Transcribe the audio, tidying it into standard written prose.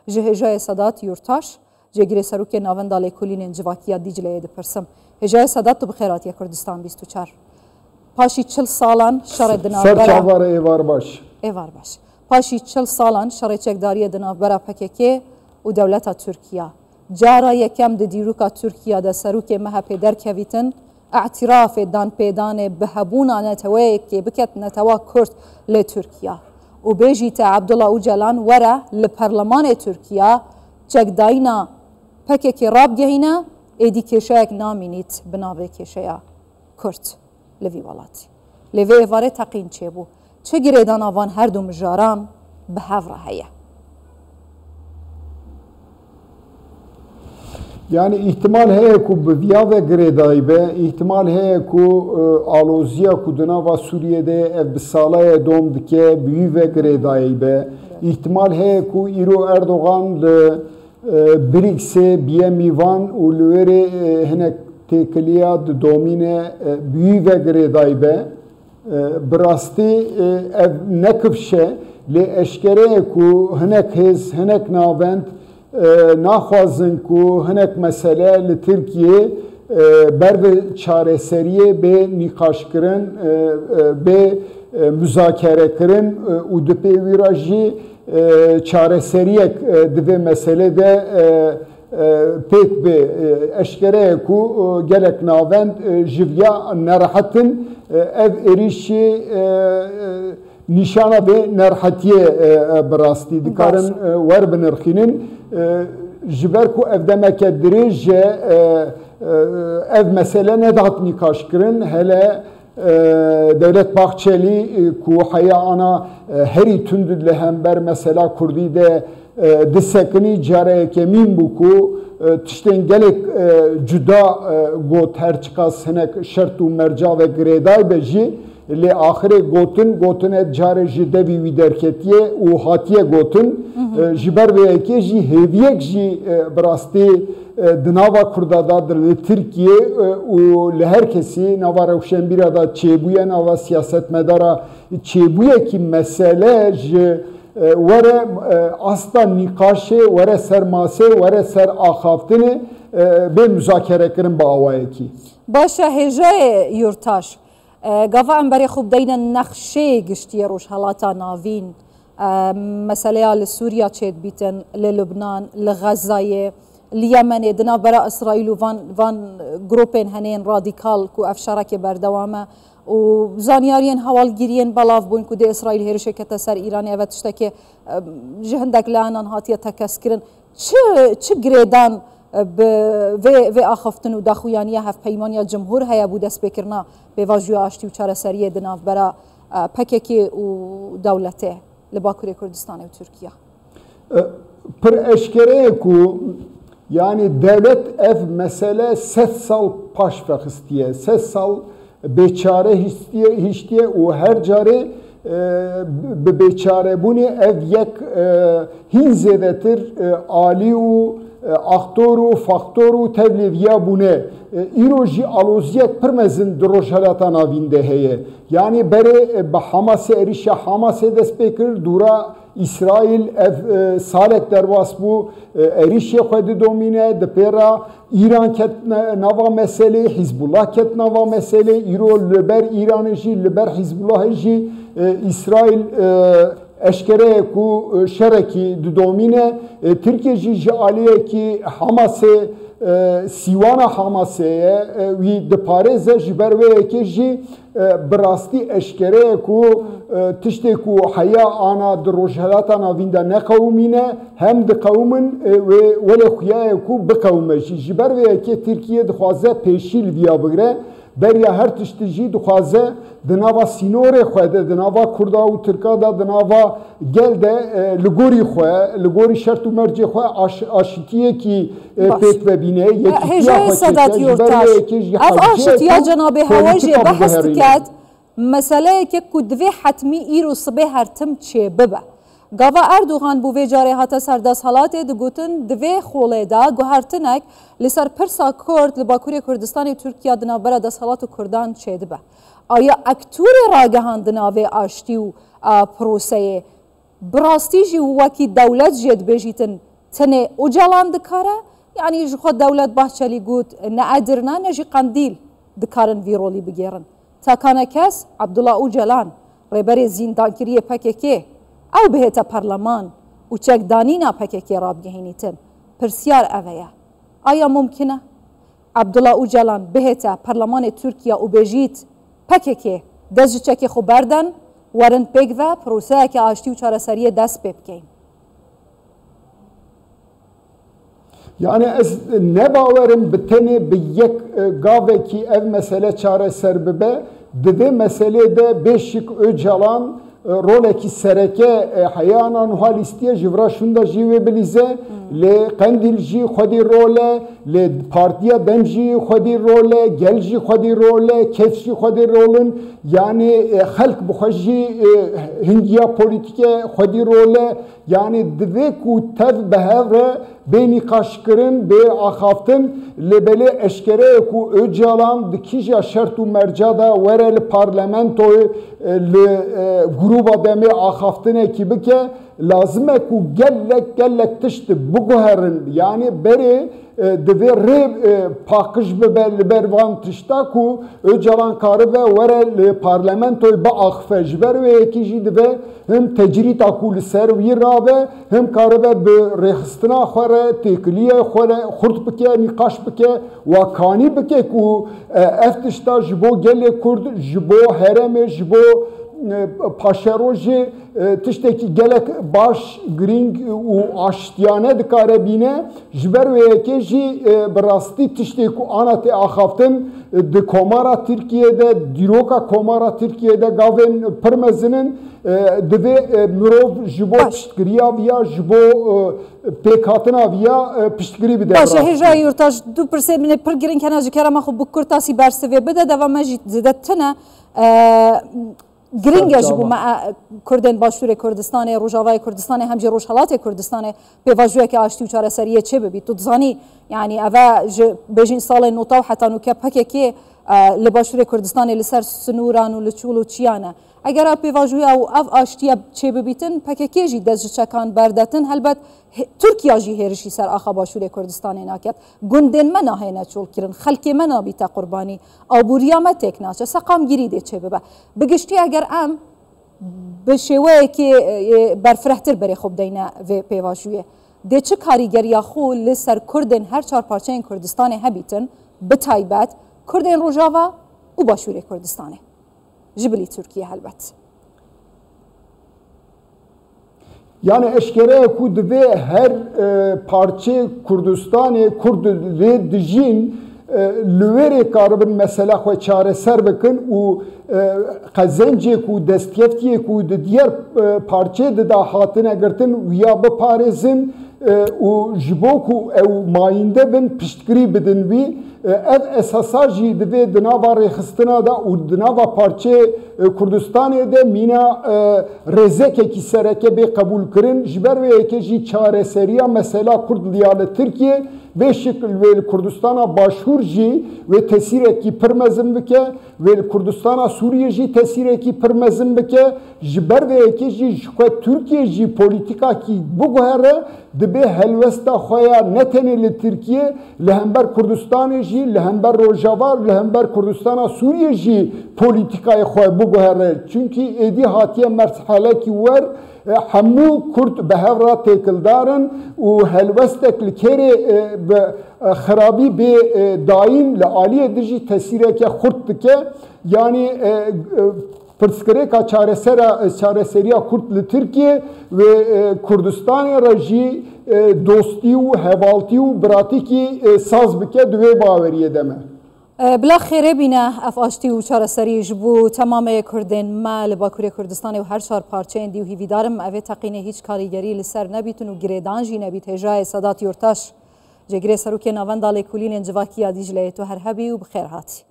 ji hêjayê Sedat Yurtaş cêgirê serokê navenda lêkolînên civakiya Dîcleyê dipirsim. Hêjayê Sedat tu bi xêr hatiye Kurdistan 24. Paşî 40 salan şerê di navbera Serçavara êvar baş. Êvar baş. Paşî 40 salan şerê çekdariyê di navbera PKK û dewleta Tirkiya. Cara yekem di dîroka Tirkiya de serokê MHP derkevîtin اعترافê danpêdanê bihebûna neteweyekê biket netewa Kurd lê Tirkiya. û bêjî te Abdullah Öcalan were li Perlemanê Tirkiya çekdayîna PKK rabgehîne êdî kêşeyek namînît bi navê kêşeya Kurd li vî welatî. Lê vê êvarê teqîn çêbû. Çi girêdana van her du mijaran bi hev re heye. Yani ihtimal heye ku bi viya ve girêdayî be, ihtimal heye ku aloziya ku di nava Sûriyeyê ev bi salaya dom dike bi wî ve girêdayî be. İhtimal heye ku îro Erdogan li BRICSê biye mîvan û li wêrê hinek têkiliya di domîne bi wî ve girêdayî be. Bi rastî ev nekifşe lê eşkereye ku hinek hêz, hinek navend naxwazin ku hinek mesele li Tirkiye ber bi çareseriyê bê nîqaşkirin bê müzakerekirin û di pê wî re jî çareseriyek di vê meselê de pêk bi eşkereye ku gelek navend ji viya nerahetin ev êrişî nîşana bê nerhetiyê bi rastî dikarin werbinirxînin ji ber ku ev demeke dirêj ev mesele nedat nîqaşkirin hele Devlet Bahçeli ku heya ana herî tund li hember mesela Kurdî de disekinî careyeke mîn bû ku tiştên gelek cuda got her çiqas hinek şert û merca ve girêdayî be jî lê axirê gotin et carê ji devî wî derketiye û hatiye gotin ji ber vê yekê jî hêviyek jî bi rastî di nava Kurda da li Tirkiye û li her kesî nava rewşenbîra da çêbûye nava siyasetmedara çêbûyekî mesele ji were asta nîqaşê were ser masê were ser axaftinê bê müzakerekirin bi awayekî. Başa hêjayê Yurtaş gava emberê xwe bideyne nexşeyê giştiye rojhelata navîn meseleya li Sûriya çêdibîtin, li Lubnan, li Xezayê, li Yemenê di navbera İsraîl û van grupên henên radîkal ku ev şerekê berdewam e û zanyariyên hewalgiriyên belav bûn ku dê İsraîl hêrişê kete ser Îranê ev tiştekê ji hindek layanan hatiye tekeskirin. Çi girêdan vê axaftin û daxuyaniya hevpeymaniya cumhur heye bû destpêkirina pêvajoya aştî û çareseriyê di navbera PKK û dewletê li Bakurê Kurdistanê û Tirkiye. Pir eşkereye ku yani devlet ev mesele 8 sal paş vexistiye, 8 sal beçare hiştiye û her carê bi beçarebûnê ev yek hin zêdetir alî û aktor û faktor û tevlêviya bûne. Îro jî aloziyek pir mezin di rojhelata navîn de heye. Yani berê bi Hamasê êrişa Hamasê dest pê kir dûra İsraîl ev salek derbas bû êrişê xwe didomîne di pêra İran ket nava meselê, Hizbullah ket nava meselê, îro li ber İranê jî li ber Hizbullahê jî İsraîl eşkereye ku şerekî didomîne Tirkiye jî ji aliyekî Hamasê sîwana Hamasê wî diparêze ji ber wê yekê jî bi rastî eşkereye ku tiştê ku heya ana di rojhelata navîn de neqewimîne hem diqewimin welê xuyaye ku biqewime jî ji ber vê yekê Tirkiye dixwaze pêşî li vîya bigire beriya her tiştî jî dixwaze di nava sînorê xwe de di nava Kurda û Tirka da di nava gel de li gorî xwe li gorî şert û mercê xwe aşitiyekî pêk vebîne hêjayê Sedat Yurtaş ev aşitiya cenabê hewe jê behs diket meseleyeke ku divê hetmî îro sibê hertim çê bibe. Gava Erdogan bû vê carê hate ser desthilatê digotin di vê xolê da guhertinek li ser pirsa Kurd li Bakurê Kurdistanê Tirkiya di navbera desthilat û Kurdan çê dibe. Aya ektorê ragihandin navê aştî û proseyê bi rastî jî wekî dewlet jê dibêjîtin تنه اوجالان دکاره یعنی خود دولت باحچلی گوت نه ادرنا نجی قندیل دکارن ویرولی بگیرن تا کانه کس عبدالله اوجالان ریبری زیندانکری پککی او بهتا پارلمان و چک دانینا پککی راب گهینیتن پرسیار اویا آیا ممکنه عبدالله اوجالان بهتا پارلمان ترکیه و بجیت پککی دست چکی خو بردن ورن پیگ و پروسه که آشتی و چارەسەریە دست پێ بکەین Yani ez nebawerim bi tenê bi yek gavekî ev mesele çareser bibe divê meselê de Bêşik Öcalan rolekî sereke heyanan ha lîstiye ji vira şunda jî wê bilîze lê Qendîl jî xwedî role lê partiya dem jî xwedî role gel jî xwedî role kes jî xwedî rolin yani xelk bi xwe jî hingiya polîtîke xwedî role yani divê ku tev bi hev re bê nîqaşkirin bê axaftin lê belê eşkereyê ku Öcalan di kîja şert û merca da were li parlamentoyê li gruba demê axaftinekî bike lazim e ku gelek tiştî biguherin yani berê divê rê paqij bibe li ber van tişta ku Öcalan karibe were li parlamentoyê biaxife ji ber wê yekî jî dibe hem tecrita ku li ser wî rabe hem karibe bi rêxistina xwe re têkiliyê xwe re xurt bike nîqaş bike wa kanî bike ku ev tişta ji bo gelê Kurd ji bo herêmê ji bo paşerojê tiştekî gelek baş giring û aştiyane dikare bîne ji ber wê yekê jî bi rastî tiştê ku ana tê axaftin di komara Tirkiyeyê dîroka komara Tirkiyeyê gavên pir mezin divê mirov ji bo piştgiriya viya ji bo pêkhatina viya piştgirî bide. Baş hêja yurtaş du pirsê min ê pir giring hene ji kerema xwe bi kurtasî bersivê bide deva me jî zêde tune گرنگ ji bo me Kurdên Başûrê Kurdistanê Rojavayê Kurdistanê hem jî Rojhilatê Kurdistanê pêvajiyeke aştî û çareseriyê çê bibî tu dizanî yani ev ji bêjin salên nota û heta nûke pekekê li Başûrê Kurdistanê li ser sinûran û li çûl û çiyan e eger a pêvajoya û ev aştiya çê bibîtin pekekê jî dest ji çekan berdetin helbet Tirkiya jî hêrişî ser axa Başûrê Kurdistanê naket gundên me nahêne çûlkirin xelkê me nabîte qurbanî abûriya me têk naçe seqamgirî dê çê bibe bi giştî eger em bi şêweyekê berfirehtir berê xwe bideyne vê pêvajiyê dê çi karîgeriya xwe li ser Kurdên her çar parçeyên Kurdistanê hebîtin bi taybet Kurdên Rojava û Başûrê Kurdistanê ji bilî Tirkiye helbet. Yani eşkereye ku divê her parçe Kurdistanê Kurd lê dijîn li wêrê karibin mesela xwe çareser bikin û qezencê ku destkeftiyê ku di diğer parçê de da hatine girtin wiya biparêzin û ji bo ku ew mayînde bin piştgirî bidin wî ev esasa jî divê di nava rêxistina da û di nava parçê Kurdistanê de mîna rêzekekî sereke bê qebûlkirin ji ber wê yekê jî çareseriya mesela Kurd liya li Tirkiye Bêşik wê li Kurdistana Başûr jî wê tesîrekî pir mezin bike wê li Kurdistana Sûriye jî tesîrekî pir mezin bike ji ber vê yekê jî ji xwe Tirkiye jî polîtîkakî biguhere dibe helwesta xwe ya ne tenê li Tirkiye li hember Kurdistanê jî li hember Rojava li hember Kurdistana Sûriye jî polîtîkayê xwe biguhere çünkü êdî hatiye merhelekî wer hemû Kurd bi hev re têkildarin û helwestek li kerê bi xirabî bê dayîn li aliyê de jî tesîreke xurt dike yani pirsgirêka çareseriya Kurd li Tirkiye ve Kurdistanê re jî dostî û hevaltî û biratîkî saz bike divê baweriyê de me. بلا خێرê bîne ev aştî û çareserî ji bo temamê Kurdên me li Bakurê Kurdistanê û her çar parçeyên dî û hîvîdarim evê teqînê hîç karîgerî li ser nebîtin û girêdan jî nebît hêjayê Sedat Yurtaş ji girê serokê navenda lêkolînên civakiya Dîcleyê tu her hebî û bi xêr hatî.